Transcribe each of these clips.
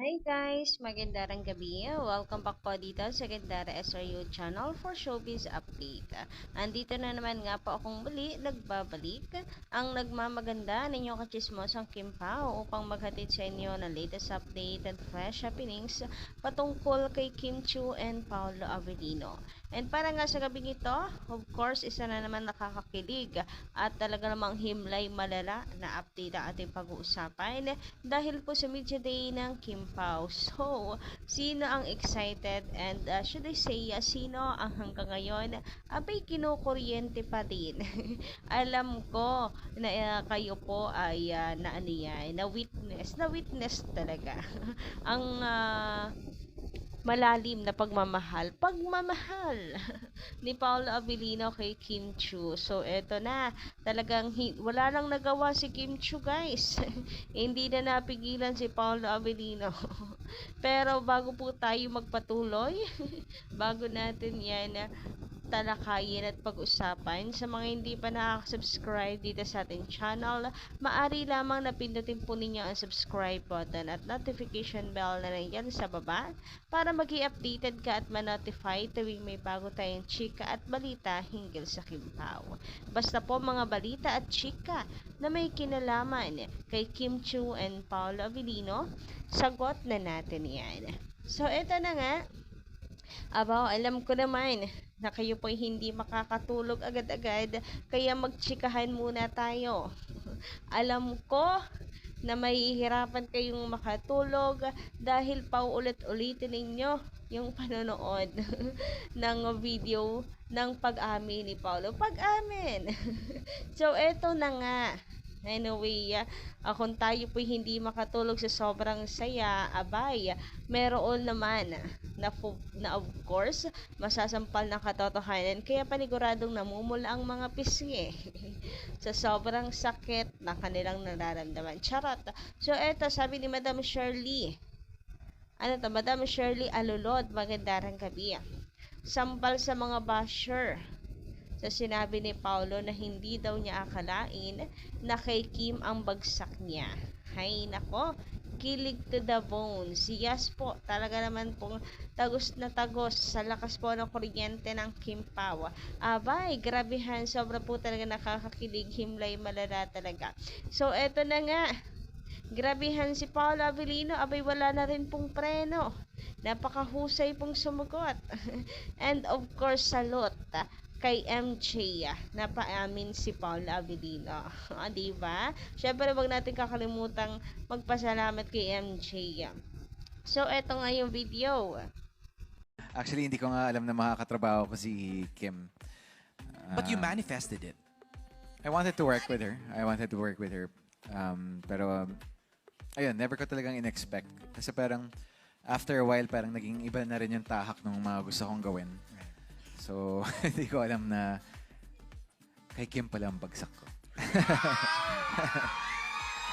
Hi guys! Magandang gabi. Welcome back po dito sa Gandara SRU channel for Showbiz Update. Andito na naman nga po akong muli nagbabalik ang nagmamaganda ninyong kachismosang Kim Pao upang maghatid sa inyo ng latest update and fresh happenings patungkol kay Kim Chiu and Paolo Avellino. And para nga sa gabing ito, of course, isa na naman nakakakilig at talaga namang himlay malala na update ang ating pag-uusapan dahil po sa Media Day ng Kim Pao. So, sino ang excited and should I say, sino ang hanggang ngayon abay kinukuryente pa din? Alam ko na kayo po ay na witness talaga ang malalim na pagmamahal ni Paolo Avellino kay Kim Chiu. So, eto na, talagang wala nang nagawa si Kim Chiu, guys. Hindi na napigilan si Paolo Avellino. Pero bago po tayo magpatuloy, bago natin yan talakayin at pag-usapan, sa mga hindi pa nakaka-subscribe dito sa ating channel, maari lamang na pindutin po ninyo ang subscribe button at notification bell na nandiyan sa baba para mag-i-updated ka at ma-notify tuwing may bago tayong chika at balita hinggil sa Kim Pao. Basta po mga balita at chika na may kinalaman kay Kim Chiu and Paolo Avellino, sagot na natin yan. So, eto na nga. Abaw, alam ko naman na kayo po'y hindi makakatulog agad-agad, kaya magtsikahan muna tayo. Alam ko na mahihirapan kayong makatulog dahil paulit-ulitin ninyo yung panonood ng video ng pag-amin ni Paolo. Pag-amin! So, eto na nga. Anyway, kung tayo po'y hindi makatulog sa sobrang saya, abay, meron naman na of course, masasampal ng katotohanan, kaya paniguradong namumula ang mga pisngi sa sobrang sakit na kanilang nararamdaman. Charot! So, eto, sabi ni Madam Shirley, Madam Shirley Alulod, magandang gabi. Sampal sa mga basher sa sinabi ni Paolo na hindi daw niya akalain na kay Kim ang bagsak niya. Hay nako, kilig to the bone. Yes po, talaga naman pong tagos na tagos sa lakas po ng kuryente ng Kim Pao. Abay, grabehan, sobra po talaga nakakakilig, himlay malala talaga. So, eto na nga, grabehan si Paolo Avellino, abay wala na rin pong preno. Napakahusay pong sumugot. And of course, salute kay MJ na paamin si Paolo Avellino. Diba? Syempre, wag natin kakalimutang magpasalamat kay MJ. So, eto nga yung video. Actually, hindi ko nga alam na makakatrabaho ko si Kim. But you manifested it. I wanted to work with her. Pero, ayun, never ko talagang in-expect. Kasi parang, after a while, parang naging iba na rin yung tahak ng mga gusto kong gawin. So, hindi ko alam na kay Kim pala ang bagsak ko.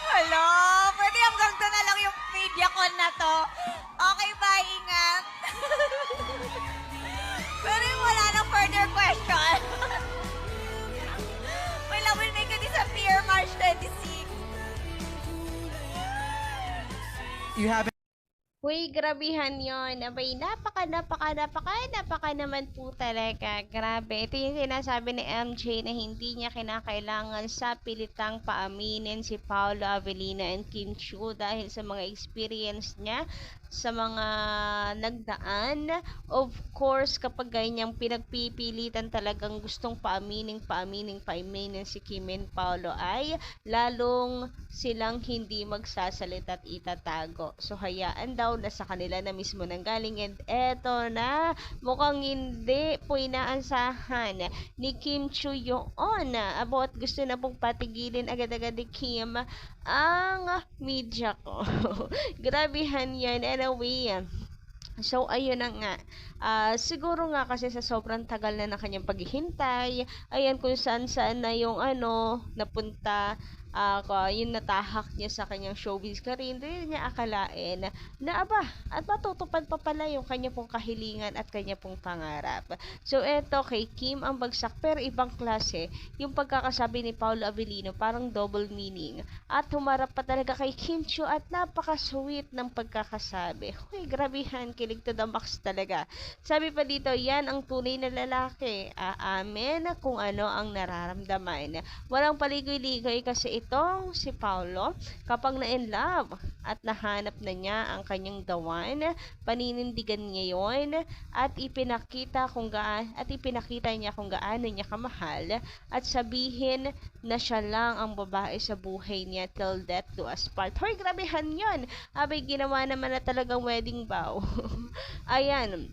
Hello! Pwede hanggang doon na lang yung media con na to. Okay ba, ingat? Pero yung wala nang further question. My love will make you disappear March 26. You haven't Uy, grabihan yon. Abay, napaka naman po talaga. Grabe. Ito yung sinasabi ni MJ na hindi niya kinakailangan sa pilitang paaminin si Paolo Avellino and Kim Chiu dahil sa mga experience niya sa mga nagdaan. Of course, kapag ganyang pinagpipilitan talagang gustong paaminin si Kim and Paolo ay lalong silang hindi magsasalita at itatago. So, hayaan daw na sa kanila na mismo nanggaling. And eto na, mukhang hindi po inaasahan ni Kim Chiu yun. About gusto na pong patigilin agad-agad ni Kim ang media ko. Grabehan yan. Anyway, so, ayun na nga. Siguro nga kasi sa sobrang tagal na ng kanyang paghihintay, ayan kung saan na yung napunta yung natahak niya sa kanyang showbiz career, hindi niya akalain na aba, at matutupad pa pala yung kanya pong kahilingan at kanya pong pangarap. So eto kay Kim ang bagsak, pero ibang klase yung pagkakasabi ni Paolo Avellino, parang double meaning. At humarap pa talaga kay Kim Chiu at napaka-sweet ng pagkakasabi. Huy, grabihan, kilig to the max talaga. Sabi pa dito, yan ang tunay na lalaki. Aamin kung ano ang nararamdaman. Walang paligoy-ligoy kasi itong si Paolo, kapag na-in love at nahanap na niya ang kanyang the one, paninindigan niya yon at ipinakita niya kung gaano niya kamahal at sabihin na siya lang ang babae sa buhay niya till death do us part. Hoy, grabehan yon. Abay, ginawa naman na talagang wedding vow. Ayan,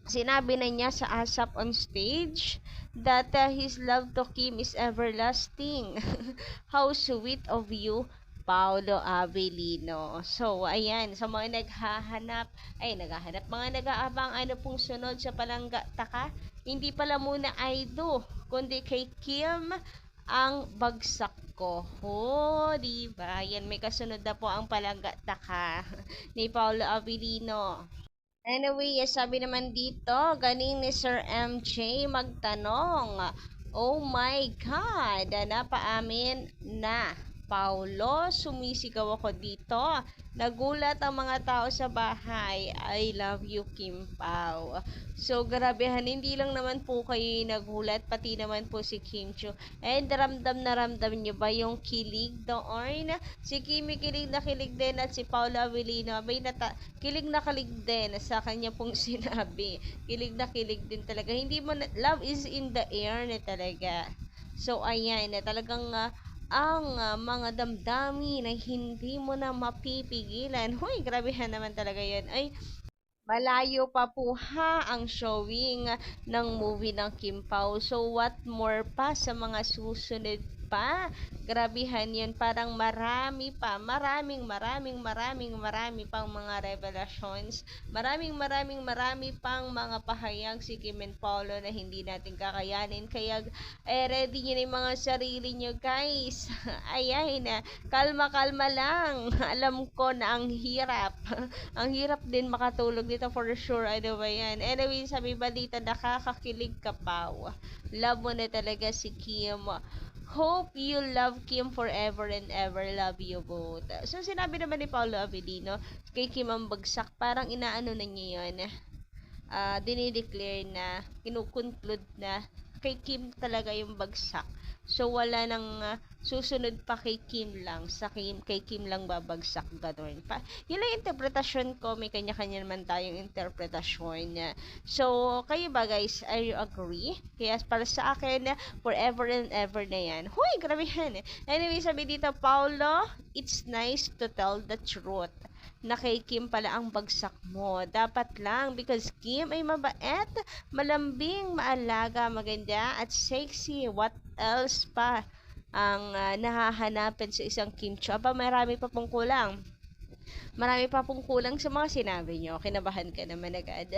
sinabi na niya sa ASAP on stage that his love to Kim is everlasting. How sweet of you, Paolo Avellino. So, ayan, sa mga mga nag-aabang ano pong sunod sa Palangga Taka, hindi pala muna Aido, kundi kay Kim ang bagsak ko. Oh, diba? Yan, may kasunod na po ang Palangga Taka ni Paolo Avellino. Anyway, sabi naman dito, galing ni Sir MJ magtanong, oh my God, napaamin na. Paulo, sumisigaw ako dito. Nagulat ang mga tao sa bahay. I love you, Kim Pao. So, grabehan, hindi lang naman po kayo nagulat, pati naman po si Kim Chiu. And ramdam na ramdam nyo ba yung kilig doon? Si Kimi kilig na kilig din at si Paula Avellino, kilig na kilig din sa kanya pong sinabi. Kilig na kilig din talaga. Hindi mo love is in the air na talaga. So, ayan, na talagang ang mga damdamin na hindi mo na mapipigilan. Hoy, grabehan naman talaga yun. Ay, malayo pa po ha ang showing ng movie ng Kim Pao. So, what more pa sa mga susunod pa? Grabihan yun. Parang marami pang mga revelations. Marami pang mga pahayag si Kim and Paolo na hindi natin kakayanin. Kaya, ready nyo na yung mga sarili nyo, guys. Ayan na. Kalma lang. Alam ko na ang hirap. Ang hirap din makatulog dito for sure. Ano ba yan? Anyway, sabi ba dito, nakakakilig ka pa. Love mo na talaga si Kim. Hope you love Kim forever and ever. Love you both. So, sinabi naman ni Paolo Avellino, kay Kim ang bagsak, parang inaano na niya yun. Dinideclare na, kinukonclude na, kay Kim talaga yung bagsak. So, wala nang susunod pa kay Kim lang. Kay Kim lang babagsak. Gano'n pa. Yun lang interpretasyon ko. May kanya-kanya naman tayong interpretasyon. So, kayo ba guys? Are you agree? Kaya para sa akin, forever and ever na yan. Huy, grabehan. Anyway, sabi dito, Paulo, it's nice to tell the truth na kay Kim pala ang bagsak mo. Dapat lang because Kim ay mabait, malambing, maalaga, maganda, at sexy. What else pa ang nahahanapin sa isang Kim Chiu? Aba, marami pa pong kulang. Marami pa pong kulang sa mga sinabi nyo. Kinabahan ka naman agad.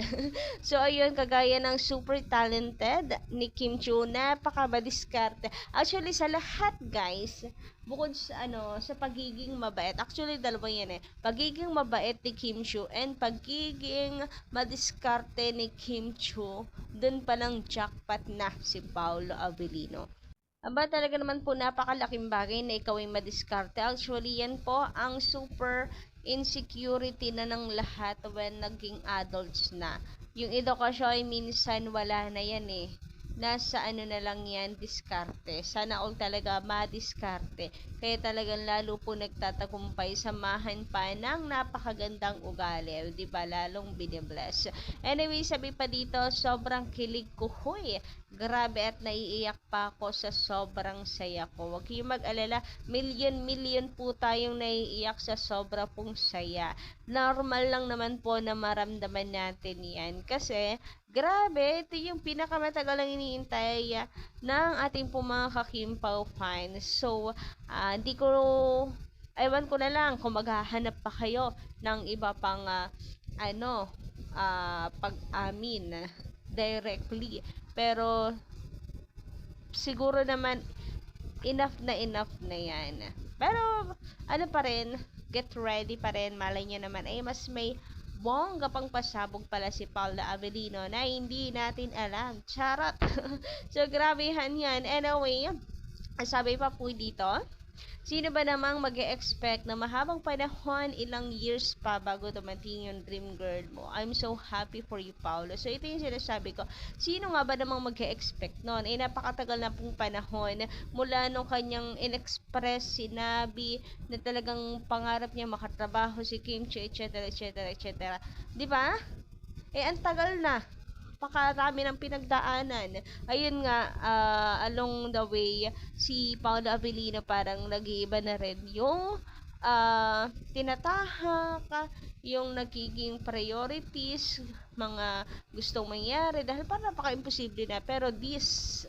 So, ayun, kagaya ng super talented ni Kim Chiu, napaka-madiskarte. Actually, sa lahat, guys, bukod sa, sa pagiging mabait, actually, dalawa yan pagiging mabait ni Kim Chiu and pagiging madiskarte ni Kim Chiu, dun palang jackpot na si Paolo Avellino. Aba, talaga naman po napakalaking bagay na ikaw ay madiskarte. Actually, yan po ang super insecurity na ng lahat when naging adults na. Yung edukasyon ay minsan wala na yan Nasa na lang yan, diskarte. Sana all talaga madiskarte. Kaya talagang lalo po nagtatagumpay, samahan pa ng napakagandang ugali. Diba? Lalong binibless. Anyway, sabi pa dito, sobrang kilig ko. Huy, grabe at naiiyak pa ako sa sobrang saya ko. Huwag kayong mag-alala, million po tayong naiiyak sa sobra pong saya. Normal lang naman po na maramdaman natin yan. Kasi, grabe, ito yung pinakamatagal lang iniintay ng ating po mga ka-Kim-Pao fans. So, hindi ko, ewan ko na lang kung maghahanap pa kayo ng iba pang, pag-amin directly. Pero, siguro naman, enough na yan. Pero, ano pa rin, get ready pa rin. Malay nyo naman, ay mas may bongga pang pasabog pala si Paula Avellino na hindi natin alam. Charot! So, grabehan yan. Anyway, sabi pa po dito, sino ba namang mag-e-expect na mahabang panahon, ilang years pa bago dumating yung dream girl mo? I'm so happy for you, Paolo. So, ito yung sinasabi ko. Sino nga ba namang mag-e-expect nun? Eh, napakatagal na pong panahon mula nung kanyang in-express, sinabi na talagang pangarap niya makatrabaho si Kim Chiu, etc., etc., etc. Di ba? Eh, ang tagal na. Pakarami ng pinagdaanan. Ayun nga, along the way, si Paolo Avellino parang nag-iiba na rin yung tinatahak, yung nagiging priorities, mga gustong mangyari, dahil parang napaka-imposible na. Pero this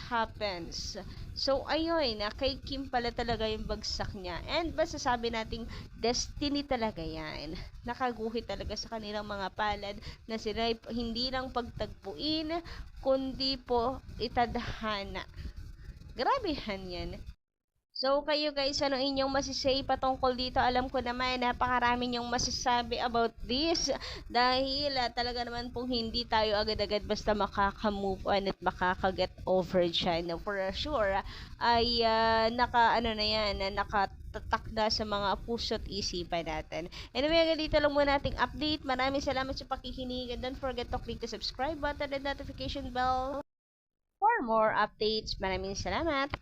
happens. So, ayun, kay Kim pala talaga yung bagsak niya. And basta sabi nating destiny talaga yan. Nakaguhit talaga sa kanilang mga palad na sila hindi lang pagtagpuin, kundi po itadhana. Grabehan yan. So, kayo guys, ano inyong masisay patungkol dito? Alam ko naman, napakarami nyong masasabi about this. Dahil talaga naman pong hindi tayo agad-agad basta makaka-move on at makaka-get over dyan. For sure, ay nakatatak na sa mga puso't isipan natin. Anyway, hanggang dito lang muna ating update. Maraming salamat sa pakikinig. And don't forget to click the subscribe button and notification bell for more updates. Maraming salamat!